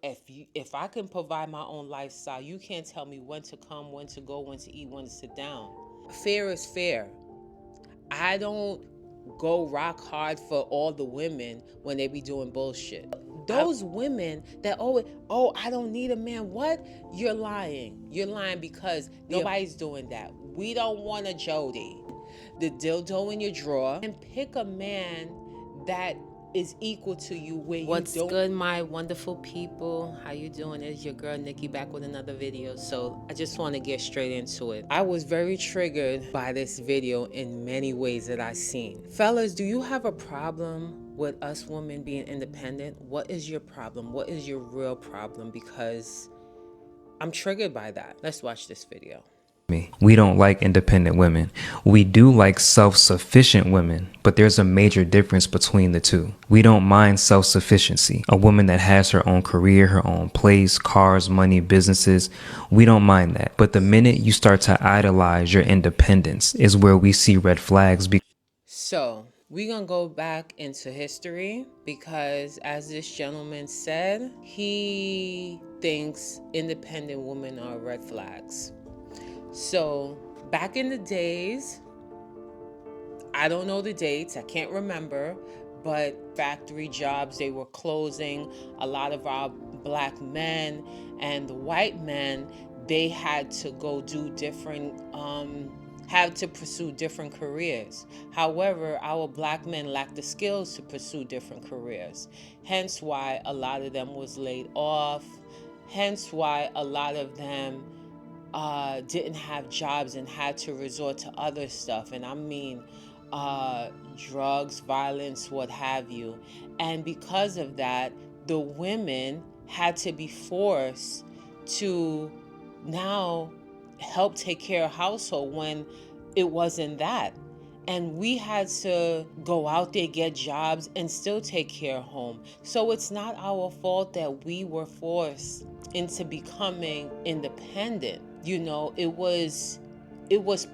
If I can provide my own lifestyle, you can't tell me when to come, when to go, when to eat, when to sit down. Fair is fair. I don't go rock hard for all the women when they be doing bullshit. Those women that always, oh, I don't need a man. What? You're lying. You're lying because nobody's doing that. We don't want a Jody. The dildo in your drawer, and pick a man that is equal to you where What's you don't. What's good, my wonderful people? How you doing? It's your girl Nikki back with another video. So I just want to get straight into it. I was very triggered by this video in many ways that I seen. Fellas, do you have a problem with us women being independent? What is your problem? What is your real problem? Because I'm triggered by that. Let's watch this video. We don't like independent women. We do like self-sufficient women, but there's a major difference between the two. We don't mind self-sufficiency, a woman that has her own career, her own place, cars, money, businesses. We don't mind that. But the minute you start to idolize your independence is where we see red flags. So we're going to go back into history because, as this gentleman said, he thinks independent women are red flags. So back in the days, I don't know the dates, I can't remember, but factory jobs, they were closing. A lot of our black men and the white men, they had to go do different, had to pursue different careers. However, our black men lacked the skills to pursue different careers. Hence why a lot of them was laid off. Hence why a lot of them didn't have jobs and had to resort to other stuff. And I mean drugs, violence, what have you. And because of that, the women had to be forced to now help take care of household when it wasn't that. And we had to go out there, get jobs, and still take care of home. So it's not our fault that we were forced into becoming independent. You know, it was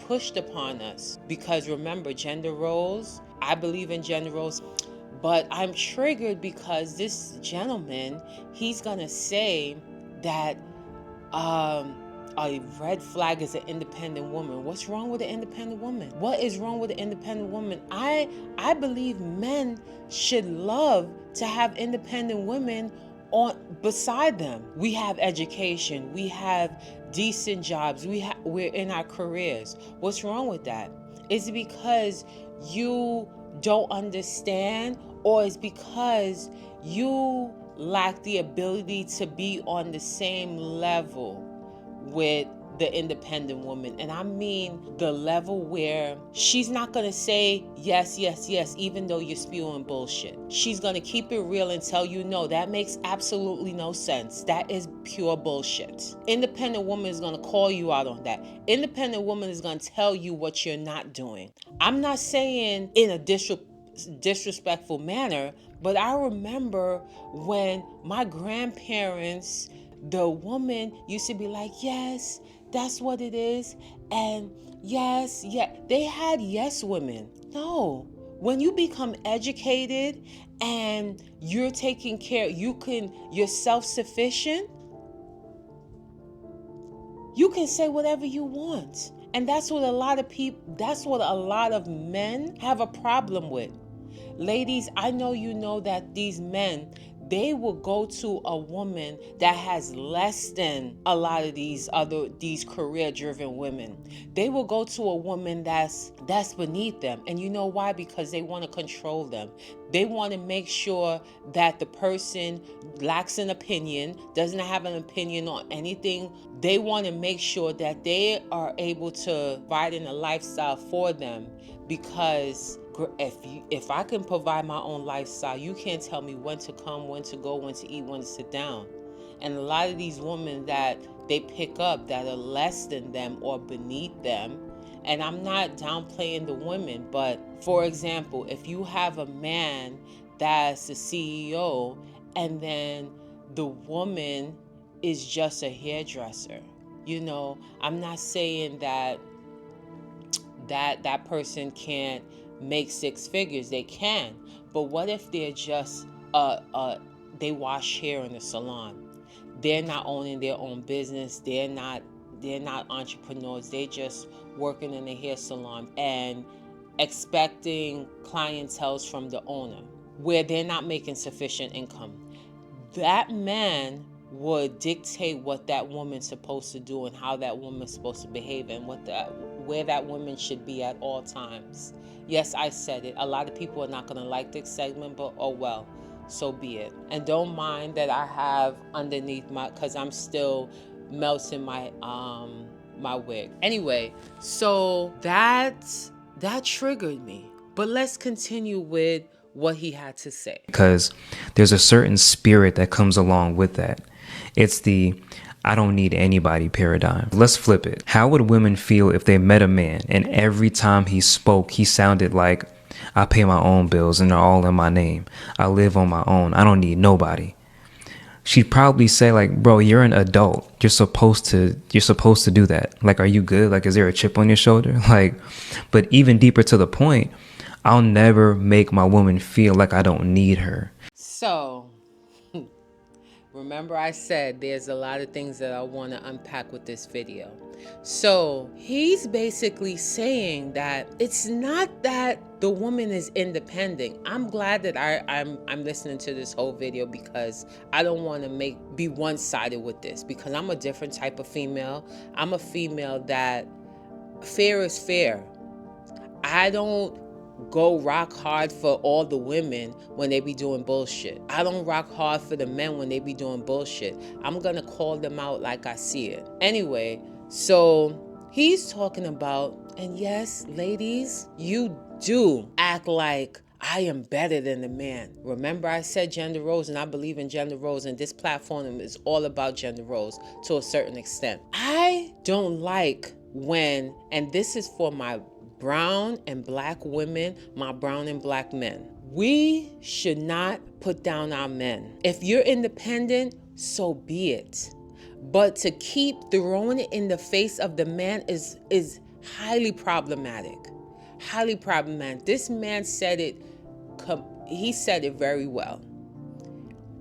pushed upon us because, remember, gender roles. I believe in gender roles, but I'm triggered because this gentleman, he's gonna say that a red flag is an independent woman. What's wrong with an independent woman? What is wrong with an independent woman? I believe men should love to have independent women on beside them. We have education, we have decent jobs, we're in our careers. What's wrong with that? Is it because you don't understand, or is it because you lack the ability to be on the same level with the independent woman? And I mean the level where she's not gonna say yes, yes, yes, even though you're spewing bullshit. She's gonna keep it real and tell you, no, that makes absolutely no sense. That is pure bullshit. Independent woman is gonna call you out on that. Independent woman is gonna tell you what you're not doing. I'm not saying in a disrespectful manner, but I remember when my grandparents, the woman used to be like, yes, that's what it is. And yes, yeah, they had yes women. No, when you become educated and you're taking care, you're self-sufficient, you can say whatever you want. And that's what a lot of men have a problem with. Ladies, I know you know that these men, they will go to a woman that has less than a lot of these career-driven women. They will go to a woman that's beneath them. And you know why? Because they want to control them. They want to make sure that the person lacks an opinion, doesn't have an opinion on anything. They want to make sure that they are able to provide a lifestyle for them, because if I can provide my own lifestyle, you can't tell me when to come, when to go, when to eat, when to sit down. And a lot of these women that they pick up that are less than them or beneath them, and I'm not downplaying the women, but for example, if you have a man that's the CEO and then the woman is just a hairdresser, you know, I'm not saying that person can't make six figures. They can. But what if they're just they wash hair in the salon. They're not owning their own business. They're not entrepreneurs. They're just working in a hair salon and expecting clientele from the owner where they're not making sufficient income. That man would dictate what that woman's supposed to do and how that woman's supposed to behave and where that woman should be at all times. Yes, I said it. A lot of people are not going to like this segment, but oh well, so be it. And don't mind that I have underneath because I'm still melting my my wig. Anyway, so that triggered me. But let's continue with what he had to say. Because there's a certain spirit that comes along with that. It's the I don't need anybody paradigm. Let's flip it. How would women feel if they met a man and every time he spoke, he sounded like, I pay my own bills and they're all in my name. I live on my own. I don't need nobody. She'd probably say like, bro, you're an adult. You're supposed to do that. Like, are you good? Like, is there a chip on your shoulder? Like, but even deeper to the point, I'll never make my woman feel like I don't need her. So, remember I said there's a lot of things that I want to unpack with this video. So, he's basically saying that it's not that the woman is independent. I'm glad that I'm listening to this whole video because I don't want to be one-sided with this because I'm a different type of female. I'm a female that fair is fair. I don't go rock hard for all the women when they be doing bullshit. I don't rock hard for the men when they be doing bullshit. I'm gonna call them out like I see it. Anyway, so he's talking about, and yes, ladies, you do act like I am better than the man. Remember I said gender roles, and I believe in gender roles, and this platform is all about gender roles to a certain extent. I don't like when, and this is for my brown and black women, my brown and black men. We should not put down our men. If you're independent, so be it. But to keep throwing it in the face of the man is highly problematic. Highly problematic. This man said it, he said it very well.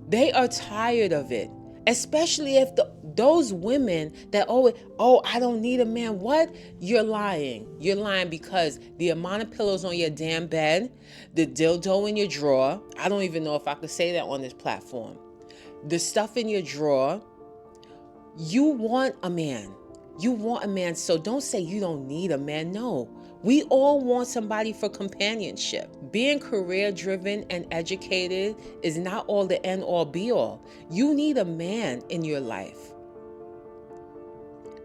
They are tired of it. Especially if those women that always, I don't need a man. What? You're lying. You're lying because the amount of pillows on your damn bed, the dildo in your drawer, I don't even know if I could say that on this platform. The stuff in your drawer, you want a man. You want a man. So don't say you don't need a man. No. We all want somebody for companionship. Being career driven and educated is not all the end all be all. You need a man in your life.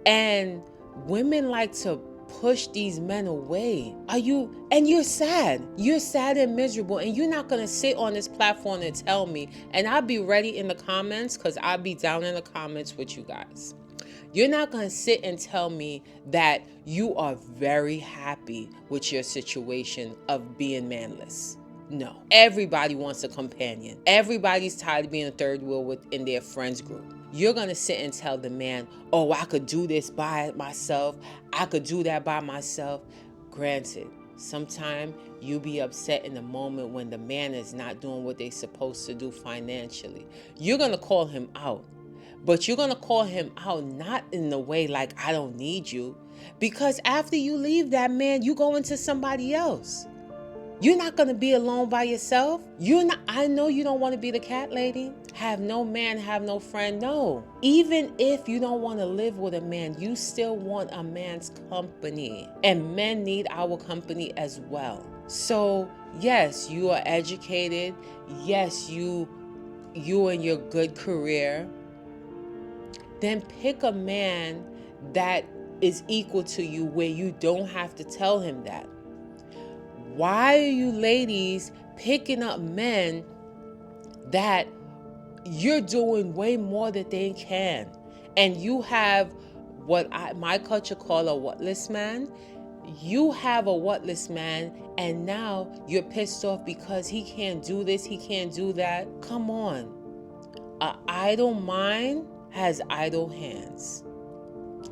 And women like to push these men away. You're sad. You're sad and miserable, and you're not gonna sit on this platform and tell me, and I'll be ready in the comments because I'll be down in the comments with you guys. You're not going to sit and tell me that you are very happy with your situation of being manless. No. Everybody wants a companion. Everybody's tired of being a third wheel in their friends group. You're going to sit and tell the man, I could do this by myself. I could do that by myself. Granted, sometimes you be upset in the moment when the man is not doing what they're supposed to do financially. You're going to call him out. But you're going to call him out not in the way like, I don't need you. Because after you leave that man, you go into somebody else. You're not going to be alone by yourself. I know you don't want to be the cat lady. Have no man, have no friend. No. Even if you don't want to live with a man, you still want a man's company. And men need our company as well. So, yes, you are educated. Yes, you and your good career. Then pick a man that is equal to you where you don't have to tell him that. Why are you ladies picking up men that you're doing way more than they can? And you have what my culture call a whatless man. You have a whatless man, and now you're pissed off because he can't do this, he can't do that. Come on. An idle mind has idle hands.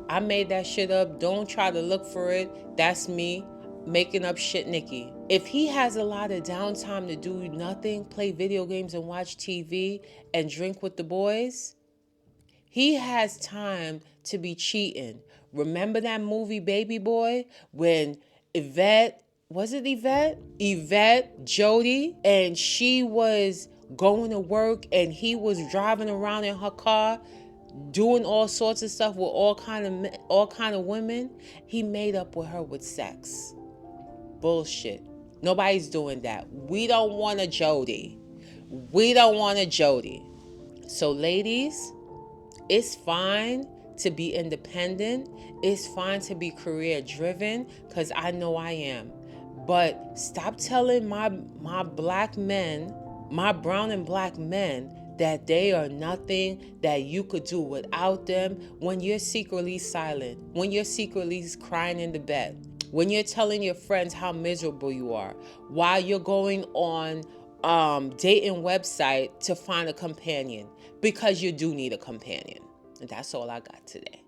I made that shit up. Don't try to look for it. That's me making up shit, Nikki. If he has a lot of downtime to do nothing, play video games and watch TV and drink with the boys, he has time to be cheating. Remember that movie Baby Boy when Yvette, was it Yvette? Yvette, Jody, and she was going to work and he was driving around in her car doing all sorts of stuff with all kind of women. He made up with her with sex. Bullshit. Nobody's doing that. We don't want a Jody. We don't want a Jody. So ladies, it's fine to be independent. It's fine to be career driven, because I know I am. But stop telling my black men, my brown and black men, that they are nothing, that you could do without them, when you're secretly silent, when you're secretly crying in the bed, when you're telling your friends how miserable you are, while you're going on dating website to find a companion, because you do need a companion. And that's all I got today.